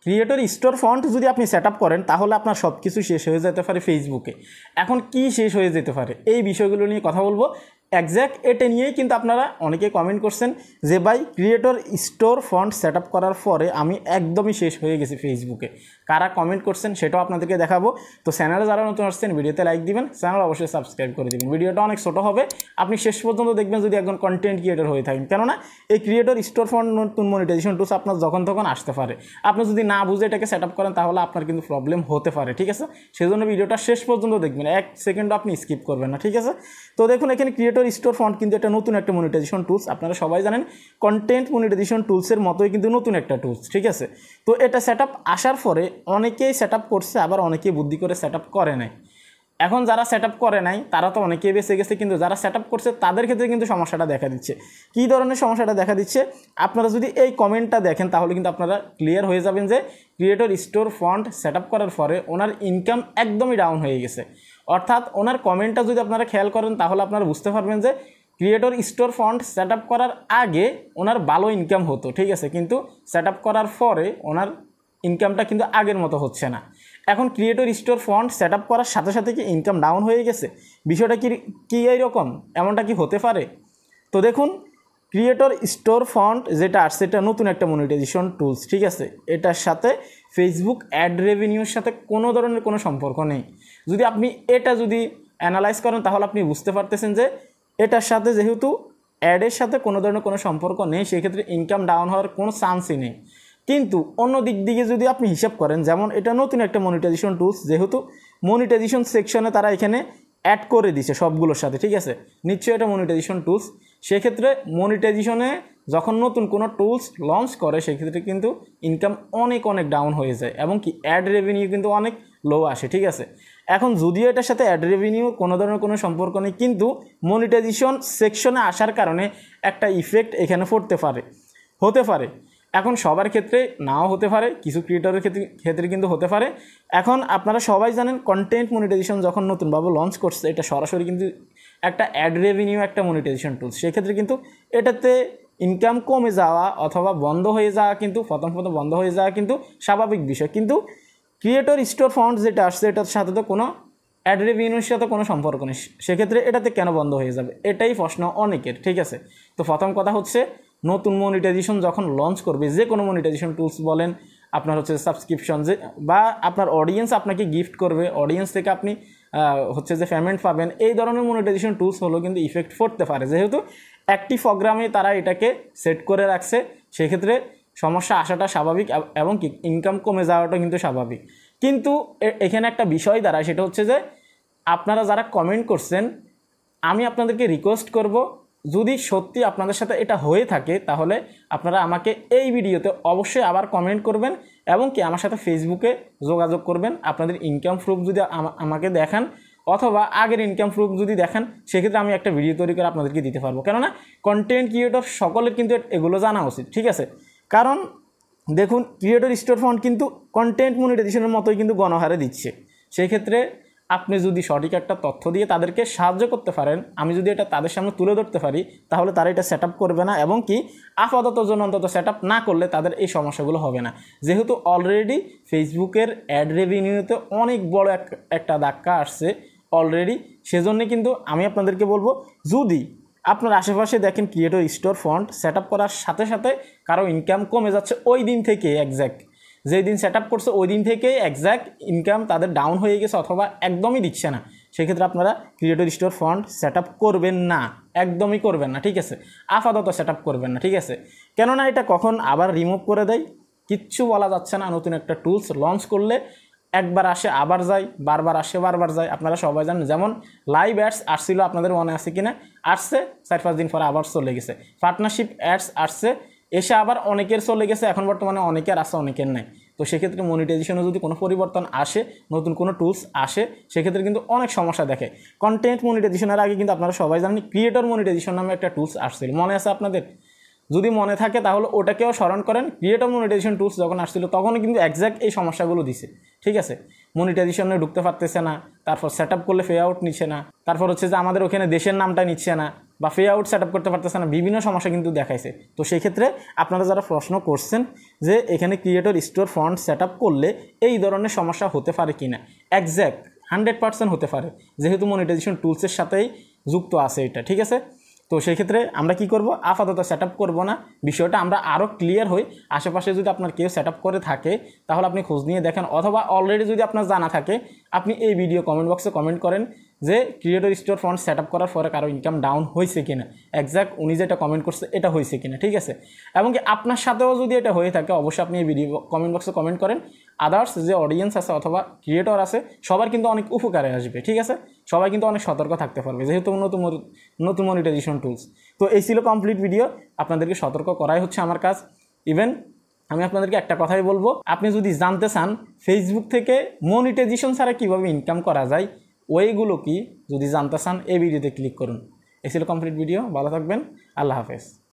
Creator store font যদি আপনি set up করেন তাহলে আপনার সব কিছু শেষ হয়ে যেতে পারে ফেসবুকে। এখন কি শেষ হয়ে যেতে পারে এই বিষয়গুলো নিয়ে কথা বলবো। এক্স্যাক্ট এটা নিয়েই কিন্তু আপনারা অনেকে কমেন্ট করছেন যে ভাই creator store font set up করার পরে আমি একদমই শেষ হয়ে গেছি ফেসবুকে। কারা কমেন্ট করছেন সেটাও আপনাদেরকে দেখাবো। তো চ্যানেলে যারা নতুন আসছেন ভিডিওতে লাইক দিবেন, চ্যানেল অবশ্যই সাবস্ক্রাইব করে দিবেন। ভিডিওটা অনেক ছোটো হবে, আপনি শেষ পর্যন্ত দেখবেন যদি একজন কন্টেন্ট ক্রিয়েটর হয়ে থাকেন। কেননা এই ক্রিয়েটর স্টোর ফন্ট নতুন মনিটাইজেশন টুলস আপনার যখন তখন আসতে পারে, আপনি যদি না বুঝে এটাকে সেট আপ করেন তাহলে আপনার কিন্তু প্রবলেম হতে পারে। ঠিক আছে, সেজন্য ভিডিওটা শেষ পর্যন্ত দেখবেন, এক সেকেন্ডও আপনি স্কিপ করবেন না। ঠিক আছে, তো দেখুন এখানে ক্রিয়েটর স্টোর ফন্ট কিন্তু এটা নতুন একটা মনিটাইজেশন টুলস। আপনারা সবাই জানেন কন্টেন্ট মনিটাইজেশন টুলসের মতোই কিন্তু নতুন একটা টুলস। ঠিক আছে, তো এটা সেট আপ আসার পরে অনেকেই সেট আপ করছে, আবার অনেকেই বুদ্ধি করে সেট আপ করে নাই। এখন যারা সেট আপ করে নাই তারা তো অনেকেই বেঁচে গেছে, কিন্তু যারা সেট আপ করছে তাদের ক্ষেত্রে কিন্তু সমস্যাটা দেখা দিচ্ছে। কী ধরনের সমস্যাটা দেখা দিচ্ছে আপনারা যদি এই কমেন্টটা দেখেন তাহলে কিন্তু আপনারা ক্লিয়ার হয়ে যাবেন যে creator store font set up করার পরে ওনার ইনকাম একদমই ডাউন হয়ে গেছে। অর্থাৎ ওনার কমেন্টটা যদি আপনারা খেয়াল করেন তাহলে আপনারা বুঝতে পারবেন যে creator store font set up করার আগে ওনার ভালো ইনকাম হতো। ঠিক আছে, কিন্তু সেট আপ করার পরে ওনার ইনকামটা কিন্তু আগের মতো হচ্ছে না। এখন creator store font set up করার সাথে সাথে কি ইনকাম ডাউন হয়ে গেছে? বিষয়টা কি এইরকম, এমনটা কি হতে পারে? তো দেখুন ক্রিয়েটর স্টোর ফন্ট যেটা আসছে এটা নতুন একটা মনিটাইজেশন টুলস। ঠিক আছে, এটার সাথে ফেসবুক অ্যাড রেভিনিউর সাথে কোনো ধরনের কোনো সম্পর্ক নেই। যদি আপনি এটা যদি অ্যানালাইজ করেন তাহলে আপনি বুঝতে পারতেছেন যে এটার সাথে যেহেতু অ্যাডের সাথে কোনো ধরনের কোনো সম্পর্ক নেই, সেক্ষেত্রে ইনকাম ডাউন হওয়ার কোনো চান্সই নেই। কিন্তু অন্য দিক দিকে যদি আপনি হিসাব করেন, যেমন এটা নতুন একটা মনিটাইজেশন টুলস, যেহেতু মনিটাইজেশন সেকশনে তারা এখানে অ্যাড করে দিছে সবগুলোর সাথে। ঠিক আছে, নিশ্চয়ই এটা মনিটাইজেশন টুলস। সেক্ষেত্রে মনিটাইজেশনে যখন নতুন কোনো টুলস লঞ্চ করে সেক্ষেত্রে কিন্তু ইনকাম অনেক অনেক ডাউন হয়ে যায় এবং কি অ্যাড রেভিনিউ কিন্তু অনেক লো আসে। ঠিক আছে, এখন যদিও এটার সাথে অ্যাড রেভিনিউ কোনো ধরনের কোনো সম্পর্ক নেই, কিন্তু মনিটাইজেশন সেকশনে আসার কারণে একটা ইফেক্ট এখানে হতে পারে। এখন সবার ক্ষেত্রে নাও হতে পারে, কিছু ক্রিয়েটরের ক্ষেত্রে কিন্তু হতে পারে। এখন আপনারা সবাই জানেন কন্টেন্ট মনিটাইজেশন যখন নতুনভাবে লঞ্চ করছে এটা সরাসরি কিন্তু একটা অ্যাড রেভিনিউ একটা মনিটাইজেশন টুলস। সেক্ষেত্রে কিন্তু এটাতে ইনকাম কমে যাওয়া অথবা বন্ধ হয়ে যাওয়া কিন্তু প্রথম বন্ধ হয়ে যাওয়া কিন্তু স্বাভাবিক বিষয়। কিন্তু ক্রিয়েটর স্টোর ফন্ট যেটা আসছে এটার সাথে তো কোনো অ্যাড রেভিনিউর সাথে কোনো সম্পর্ক নেই, সেক্ষেত্রে এটাতে কেন বন্ধ হয়ে যাবে, এটাই প্রশ্ন অনেকের। ঠিক আছে, তো প্রথম কথা হচ্ছে নতুন মনিটাইজেশন যখন লঞ্চ করবে, যে কোনো মনিটাইজেশন টুলস বলেন, আপনার হচ্ছে সাবস্ক্রিপশন যে বা আপনার অডিয়েন্স আপনাকে গিফট করবে, অডিয়েন্স থেকে আপনি হচ্ছে যে পেমেন্ট পাবেন, এই ধরনের মনিটাইজেশন টুলস হলো কিন্তু ইফেক্ট পড়তে পারে। যেহেতু একটি প্রোগ্রামে তারা এটাকে সেট করে রাখছে, সেক্ষেত্রে সমস্যা আসাটা স্বাভাবিক এবং কি ইনকাম কমে যাওয়াটা কিন্তু স্বাভাবিক। কিন্তু এখানে একটা বিষয় দাঁড়ায়, সেটা হচ্ছে যে আপনারা যারা কমেন্ট করছেন আমি আপনাদেরকে রিকোয়েস্ট করব, যদি সত্যি আপনাদের সাথে এটা হয়ে থাকে তাহলে আপনারা আমাকে এই ভিডিওতে অবশ্যই আবার কমেন্ট করবেন এবং কি আমার সাথে ফেসবুকে যোগাযোগ করবেন। আপনাদের ইনকাম প্রুফ যদি আমাকে দেখান অথবা আগের ইনকাম প্রুফ যদি দেখান, সেক্ষেত্রে আমি একটা ভিডিও তৈরি করে আপনাদেরকে দিতে পারবো। কেননা কন্টেন্ট ক্রিয়েটর সকলের কিন্তু এগুলো জানা উচিত। ঠিক আছে, কারণ দেখুন ক্রিয়েটর স্টোর ফন্ট কিন্তু কন্টেন্ট মনিটাইজেশনের মতোই কিন্তু গণহারে দিচ্ছে। সেই ক্ষেত্রে আপনি যদি সঠিক একটা তথ্য দিয়ে তাদেরকে সাহায্য করতে পারেন, আমি যদি এটা তাদের সামনে তুলে ধরতে পারি তাহলে তারা এটা সেট আপ করবে না এবং কি আপাতত জন্য অন্তত সেট আপ না করলে তাদের এই সমস্যাগুলো হবে না। যেহেতু অলরেডি ফেসবুকের অ্যাড রেভিনিউতে অনেক বড় একটা ধাক্কা আসছে অলরেডি, সেজন্য কিন্তু আমি আপনাদেরকে বলবো, যদি আপনার আশেপাশে দেখেন creator store font set up করার সাথে সাথে কারো ইনকাম কমে যাচ্ছে, ওই দিন থেকে এক্স্যাক্ট যেই দিন সেট আপ করছে ওই দিন থেকে এক্স্যাক্ট ইনকাম তাদের ডাউন হয়ে গেছে অথবা একদমই দিচ্ছে না, সেক্ষেত্রে আপনারা creator store font set up করবেন না, একদমই করবেন না। ঠিক আছে, আপাতত সেট আপ করবেন না। ঠিক আছে, কেননা এটা কখন আবার রিমুভ করে দেয় কিচ্ছু বলা যাচ্ছে না। নতুন একটা টুলস লঞ্চ করলে একবার আসে আবার যায়, বারবার আসে বারবার যায়। আপনারা সবাই জানেন, যেমন লাইভ অ্যাডস আসছিল, আপনাদের মনে আছে কিনা, আসছে 4-5 দিন পরে আবার চলে গেছে। পার্টনারশিপ অ্যাডস আসছে, এসে আবার অনেকের চলে গেছে, এখন বর্তমানে অনেকের আসে অনেকের নেই। তো সেক্ষেত্রে মনিটাইজেশনে যদি কোনো পরিবর্তন আসে, নতুন কোনো টুলস আসে, সেক্ষেত্রে কিন্তু অনেক সমস্যা দেখে। কন্টেন্ট মনিটাইজেশনের আগে কিন্তু আপনারা সবাই জানেন ক্রিয়েটর মনিটাইজেশন নামে একটা টুলস আসছিল, মনে আছে আপনাদের? যদি মনে থাকে তাহলে ওটাকেও স্মরণ করেন। ক্রিয়েটর মনিটাইজেশন টুলস যখন আসছিল তখনও কিন্তু এক্স্যাক্ট এই সমস্যাগুলো দিছে। ঠিক আছে, মনিটাইজেশনে ঢুকতে পারতেছে না, তারপর সেট আপ করলে পে আউট নিচ্ছে না, তারপর হচ্ছে যে আমাদের ওখানে দেশের নামটা নিচ্ছে না, বা পে আউট সেট আপ করতে পারতেছে না, বিভিন্ন সমস্যা কিন্তু দেখাইছে। তো সেই ক্ষেত্রে আপনারা যারা প্রশ্ন করছেন যে এখানে creator store font set up করলে এই ধরনের সমস্যা হতে পারে কি না, এক্স্যাক্ট 100% হতে পারে, যেহেতু মনিটাইজেশন টুলসের সাথেই যুক্ত আছে এটা, ঠিক আছে। তো সেই ক্ষেত্রে আমরা কি করব, আপাতত সেট আপ করবো না, বিষয়টা আমরা আরও ক্লিয়ার হই। আশেপাশে যদি আপনার কেউ সেট আপ করে থাকে তাহলে আপনি খোঁজ নিয়ে দেখেন, অথবা অলরেডি যদি আপনার জানা থাকে আপনি এই ভিডিও কমেন্ট বক্সে কমেন্ট করেন যে creator store font set up করার পরে কারো ইনকাম ডাউন হয়েছে কিনা, এক্স্যাক্ট উনি যেটা কমেন্ট করছে এটা হয়েছে কিনা, ঠিক আছে। এবং কি আপনার সাথেও যদি এটা হয়ে থাকে অবশ্যই আপনি এই ভিডিও কমেন্ট বক্সে কমেন্ট করেন। আদার্স যে অডিয়েন্স আছে অথবা ক্রিয়েটর আছে সবার কিন্তু অনেক উপকারে আসবে, ঠিক আছে। সবাই কিন্তু অনেক সতর্ক থাকতে পারবে, যেহেতু নতুন মনিটাইজেশন টুলস। তো এই ছিল কমপ্লিট ভিডিও, আপনাদেরকে সতর্ক করাই হচ্ছে আমার কাজ। ইভেন আমি আপনাদেরকে একটা কথাই বলবো, আপনি যদি জানতে চান ফেসবুক থেকে মনিটাইজেশন ছাড়া কীভাবে ইনকাম করা যায়, ওইগুলো কি যদি জানতে চান এই ভিডিওতে ক্লিক করুন। এই ছিল কমপ্লিট ভিডিও, ভালো থাকবেন, আল্লাহ হাফেজ।